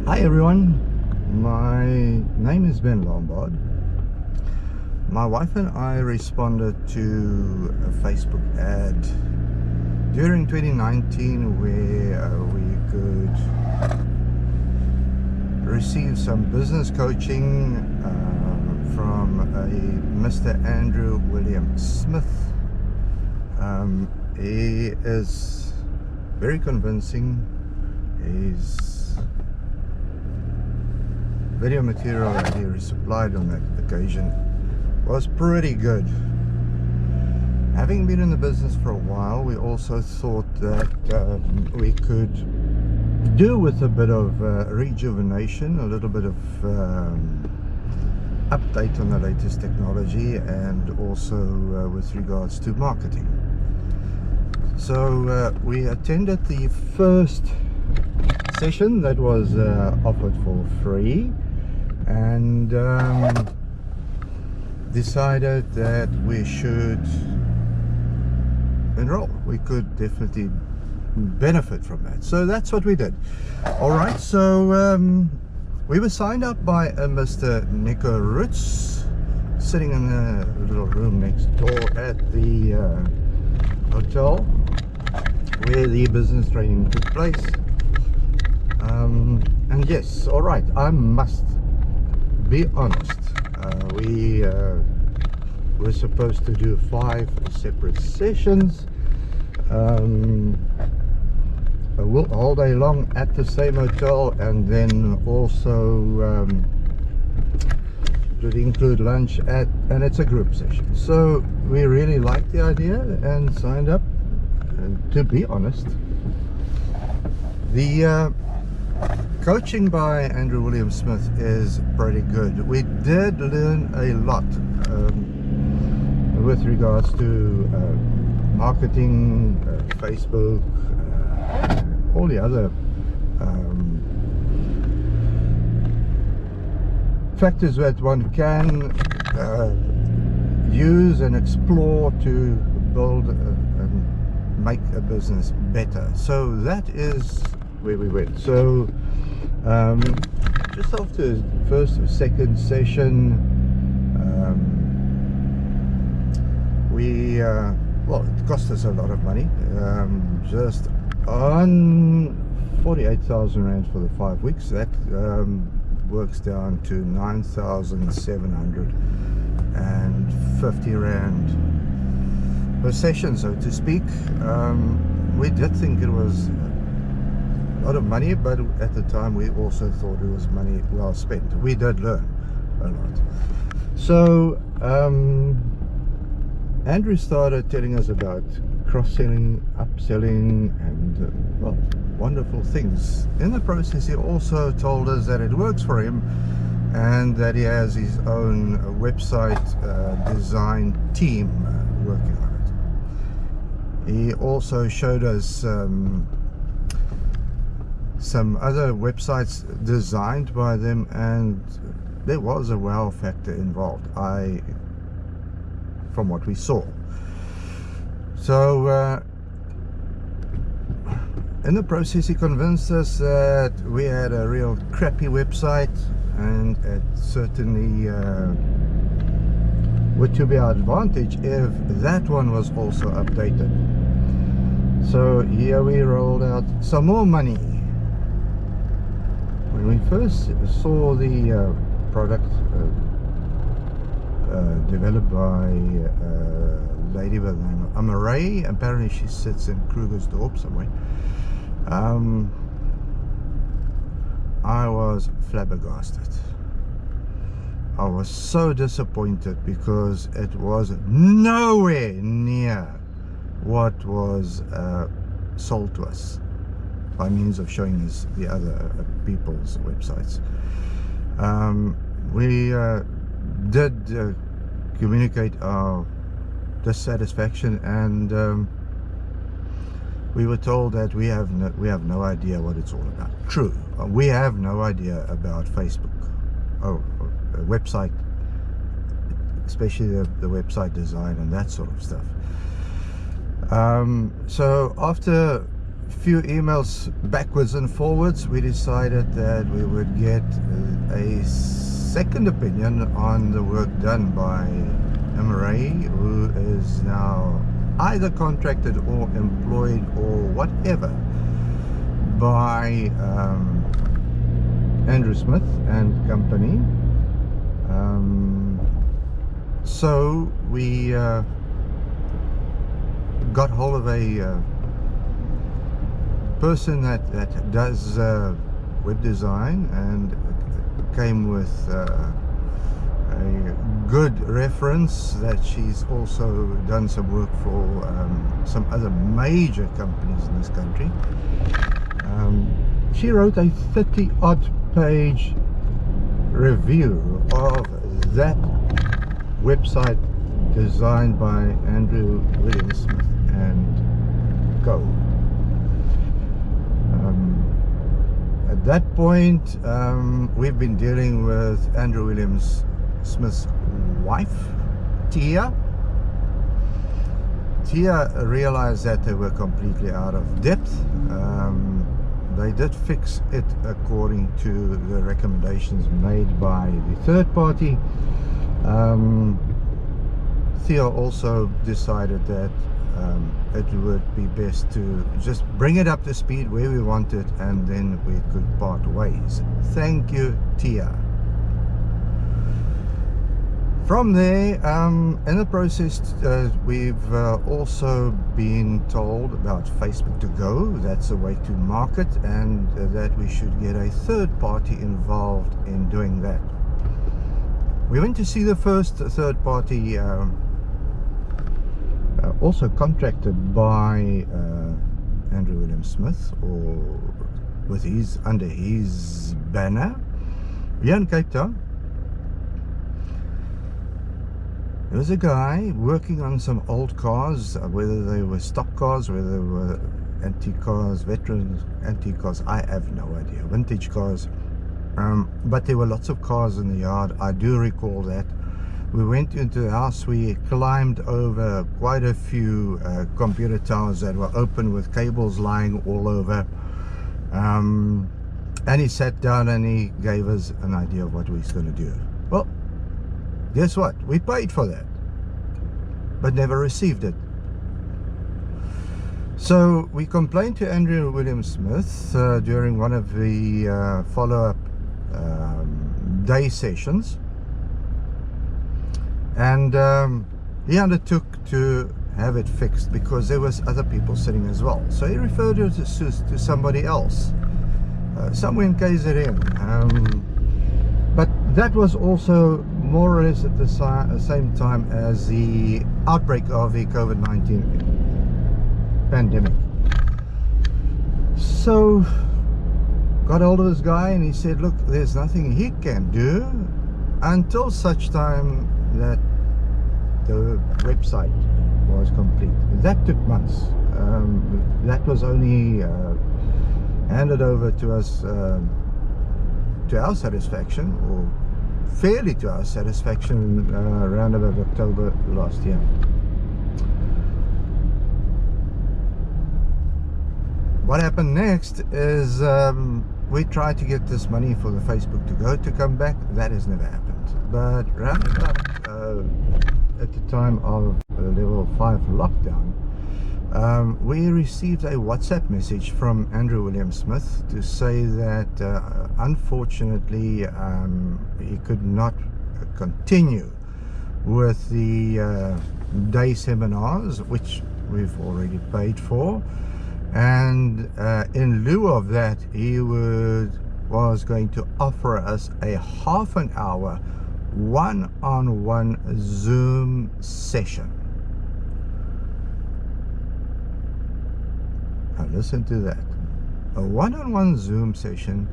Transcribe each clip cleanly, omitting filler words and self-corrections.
Hi everyone, my name is Ben Lombard. My wife and I responded to a Facebook ad during 2019 where we could receive some business coaching from a Mr. Andrew William Smith. He is very convincing. His video material that he supplied on that occasion was pretty good. Having been in the business for a while, we also thought that we could do with a bit of rejuvenation, a little bit of update on the latest technology, and also with regards to marketing. So we attended the first session that was offered for free, and decided that we should enroll. We could definitely benefit from that, so that's what we did. All right, so we were signed up by a Mr. Nico Roets, sitting in a little room next door at the hotel where the business training took place. And yes, all right, I must be honest, we were supposed to do 5 separate sessions all day long at the same hotel, and then also it would include lunch and it's a group session. So we really liked the idea and signed up. And to be honest, the coaching by Andrew William Smith is pretty good. We did learn a lot with regards to marketing, Facebook, all the other factors that one can use and explore to build and make a business better. So that is where we went. So just after the first or second session, we well, it cost us a lot of money, just on 48,000 rand for the 5 weeks. That works down to 9,750 rand per session, so to speak. We did think it was a lot of money, but at the time we also thought it was money well spent. We did learn a lot. So Andrew started telling us about cross-selling, upselling, and well, wonderful things. In the process, he also told us that it works for him and that he has his own website design team working on it. He also showed us some other websites designed by them, and there was a wow factor involved, from what we saw. So in the process, he convinced us that we had a real crappy website, and it certainly would to be our advantage if that one was also updated. So here we rolled out some more money. When we first saw the product developed by a lady by the name of Amaray, apparently she sits in Krugersdorp somewhere, I was flabbergasted. I was so disappointed because it was nowhere near what was sold to us by means of showing us the other people's websites. We did communicate our dissatisfaction, and we were told that we have no idea what it's all about. True, we have no idea about Facebook, a website, especially the website design and that sort of stuff. So after few emails backwards and forwards, we decided that we would get a second opinion on the work done by Ray, who is now either contracted or employed or whatever by Andrew Smith and company. So we got hold of a person that does web design, and came with a good reference that she's also done some work for some other major companies in this country. She wrote a 30-odd page review of that website designed by Andrew Williams Smith and Co. At that point, we've been dealing with Andrew Williams Smith's wife, Thea. Thea realized that they were completely out of depth. They did fix it according to the recommendations made by the third party. Thea also decided that it would be best to just bring it up to speed where we want it, and then we could part ways. Thank you, Thea. From there, in the process, we've also been told about Facebook to Go. That's a way to market, and that we should get a third party involved in doing that. We went to see the first third party, also contracted by Andrew William Smith, or with under his banner, here in Cape Town. There was a guy working on some old cars, whether they were stock cars, whether they were antique cars, veteran antique cars, I have no idea, vintage cars. But there were lots of cars in the yard, I do recall that. We went into the house, we climbed over quite a few computer towers that were open with cables lying all over. And he sat down and he gave us an idea of what we was going to do. Well, guess what? We paid for that, but never received it. So we complained to Andrew William Smith during one of the follow-up day sessions, and he undertook to have it fixed because there was other people sitting as well. So he referred it to somebody else, somewhere in KZN. But that was also more or less at the same time as the outbreak of the COVID-19 pandemic. So got hold of this guy and he said, look, there's nothing he can do until such time that the website was complete. That took months. That was only handed over to us to our satisfaction, or fairly to our satisfaction, around about October last year. What happened next is we tried to get this money for the Facebook to Go to come back. That has never happened. But round about at the time of level 5 lockdown, we received a WhatsApp message from Andrew William Smith to say that unfortunately he could not continue with the day seminars, which we've already paid for, and in lieu of that he was going to offer us a half an hour one-on-one Zoom session. Now listen to that, a one-on-one Zoom session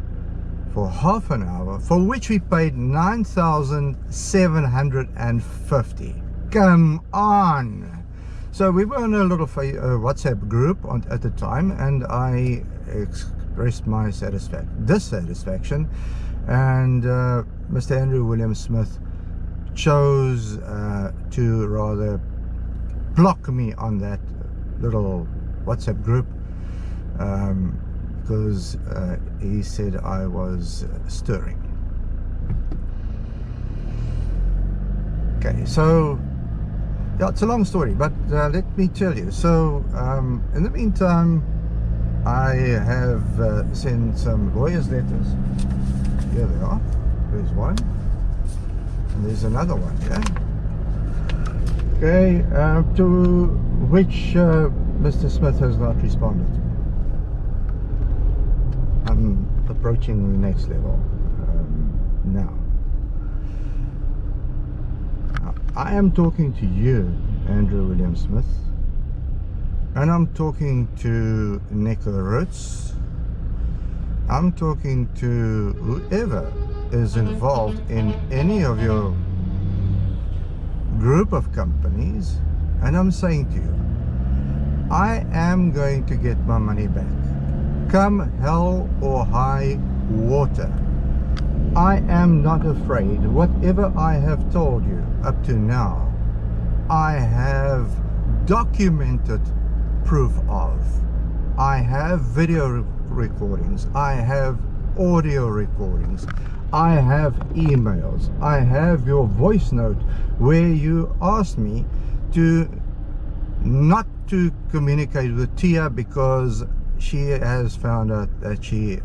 for half an hour, for which we paid 9,750. Come on! So we were in a little WhatsApp group at the time, and I expressed my dissatisfaction, and Mr. Andrew William Smith chose to rather block me on that little WhatsApp group, because he said I was stirring. Okay, so yeah, it's a long story, but let me tell you. So in the meantime, I have sent some lawyers' letters. Here they are. There's one, and there's another one. Yeah. Okay, to which Mr. Smith has not responded. I'm approaching the next level now. I am talking to you, Andrew William Smith, and I'm talking to Nico Roets. I'm talking to whoever is involved in any of your group of companies, and I'm saying to you, I am going to get my money back, come hell or high water. I am not afraid. Whatever I have told you up to now, I have documented proof of. I have video recordings, I have audio recordings, I have emails, I have your voice note where you asked me to not to communicate with Thea because she has found out that she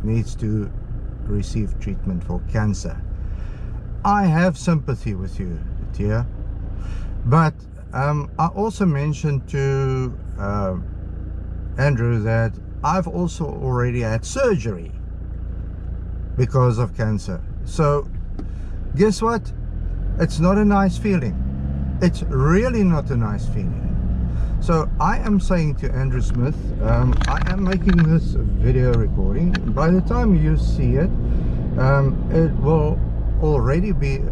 needs to receive treatment for cancer. I have sympathy with you, Thea, but I also mentioned to Andrew that I've also already had surgery because of cancer. So guess what? It's not a nice feeling. It's really not a nice feeling. So I am saying to Andrew Smith, I am making this video recording. By the time you see it, it will already be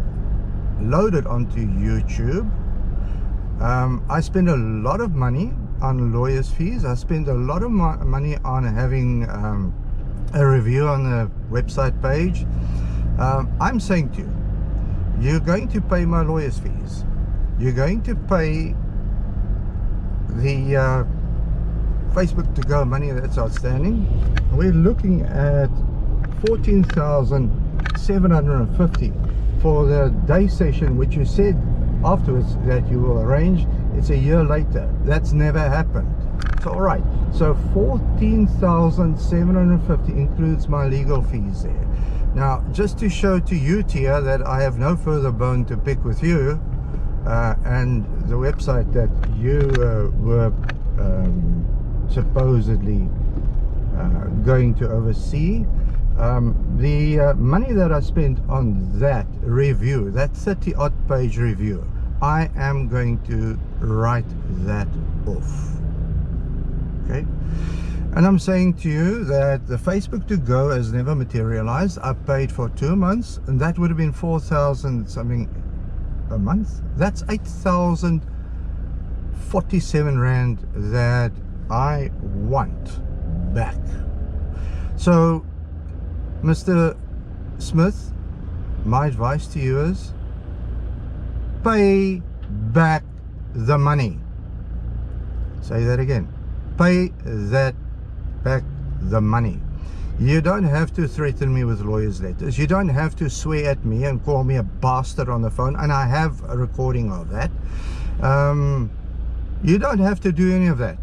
loaded onto YouTube. I spend a lot of money on lawyers' fees. I spend a lot of money on having a review on the website page. I'm saying to you, you're going to pay my lawyers' fees. You're going to pay the Facebook to go money that's outstanding. We're looking at 14,750 for the day session, which you said afterwards that you will arrange. It's a year later. That's never happened. So all right, so 14,750 includes my legal fees there. Now, just to show to you, Thea, that I have no further bone to pick with you, and the website that you were supposedly going to oversee, the money that I spent on that review, that 30-odd page review, I am going to write that off. Okay, and I'm saying to you that the Facebook to go has never materialized. I paid for 2 months, and that would have been 4,000 something a month. That's 8,047 rand that I want back. So Mr. Smith, my advice to you is pay back the money. Say that again. Pay that back the money. You don't have to threaten me with lawyers' letters. You don't have to swear at me and call me a bastard on the phone, and I have a recording of that. You don't have to do any of that.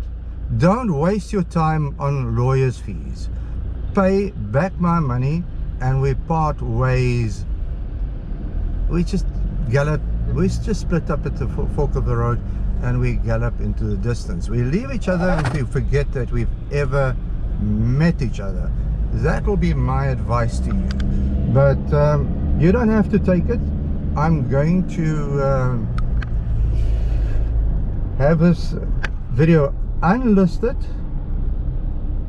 Don't waste your time on lawyers' fees. Pay back my money and we part ways. We just gallop. We just split up at the fork of the road and we gallop into the distance. We leave each other and we forget that we've ever met each other. That will be my advice to you. But you don't have to take it. I'm going to have this video unlisted,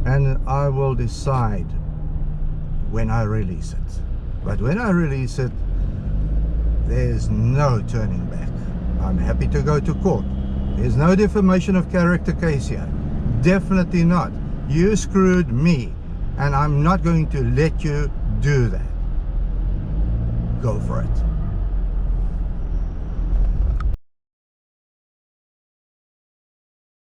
and I will decide when I release it. But when I release it, there's no turning back. I'm happy to go to court. There's no defamation of character case here. Definitely not. You screwed me, and I'm not going to let you do that. Go for it.